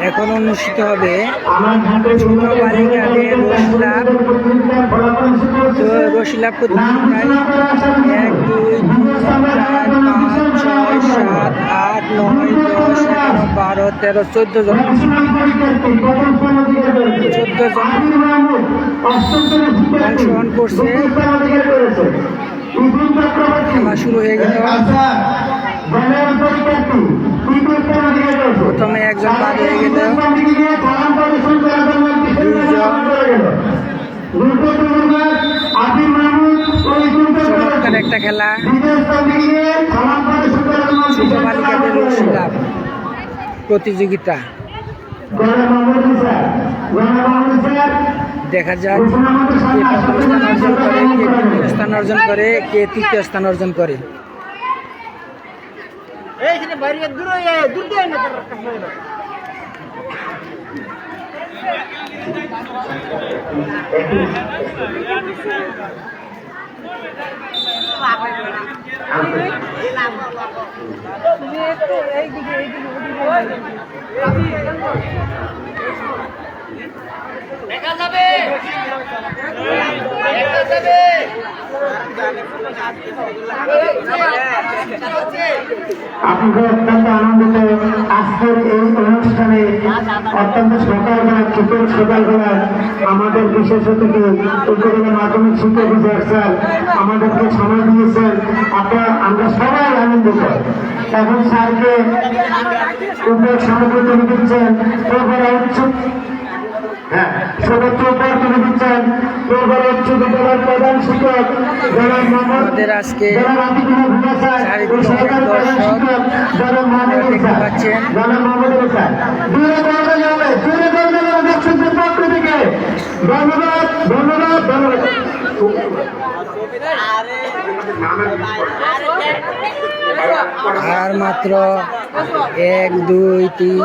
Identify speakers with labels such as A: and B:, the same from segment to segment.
A: এখন অনুষ্ঠিত হবে ছোট বালিকাদের রশিলাভ প্রতিযোগিতায় 1, 2, 3, 4, 5, 6, 7, 8, 9, 10, 11, 12, 13, 14 জন অংশগ্রহণ করছে। খেলা শুরু হয়ে গেল। প্রথমে একজন বাদ হয়ে গেল, চমৎকার একটা খেলা। ছোট বালিকাদের রশিলাভ প্রতিযোগিতা। দেখা যাক কে প্রথম স্থান অর্জন করে, কে দ্বিতীয় স্থান অর্জন করে, কে তৃতীয় স্থান অর্জন করে।
B: দেখা যাবে
C: আপনাকে অত্যন্ত আনন্দিত আজকের এই অনুষ্ঠানে অত্যন্ত সকালবেলা ছোটোর সকালবেলা আমাদের বিশেষ অতিথি উপজেলা মাধ্যমিক শিক্ষক অফিসার স্যার আমাদেরকে সময় দিয়েছেন। আমরা সবাই আনন্দিত। এখন স্যারকে উপর সভাপতি তুলে দিচ্ছেন, এরপরে উৎসুক সর্বোচ্চ উপহার তুলে দিচ্ছেন এরপরে উচ্চ বিদ্যালয়ের প্রধান শিক্ষক
A: আমাদের আজকে দেখতে পাচ্ছেন
C: ধন্যবাদ ধন্যবাদ ধন্যবাদ।
A: আর মাত্র 1, 2, 3,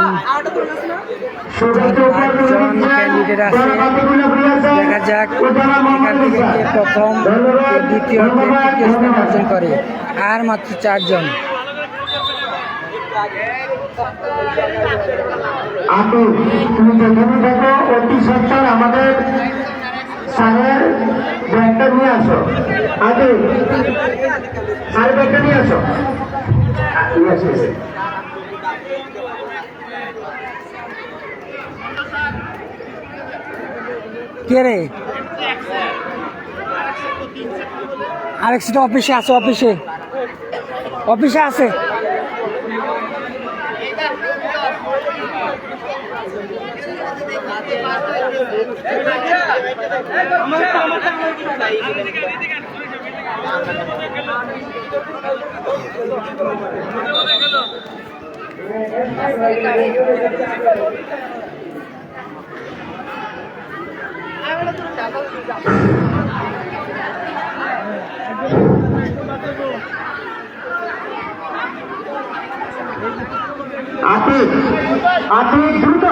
A: 8জন ক্যান্ডিডেট আছে। দেখা যাক এখান থেকে কে প্রথম, কে দ্বিতীয়, কে তৃতীয় স্থান অর্জন করে। আর মাত্র 4 জন।
C: আপু তুমি যেখানে থাকো অতি সত্তর আমাদের স্যারের ব্যাগটা নিয়ে আসো। আগে স্যার ব্যাগটা নিয়ে আসো।
A: কে রে? আরেক সিট অফিসে আছে, অফিসে আছে।
C: আপনি দ্রুত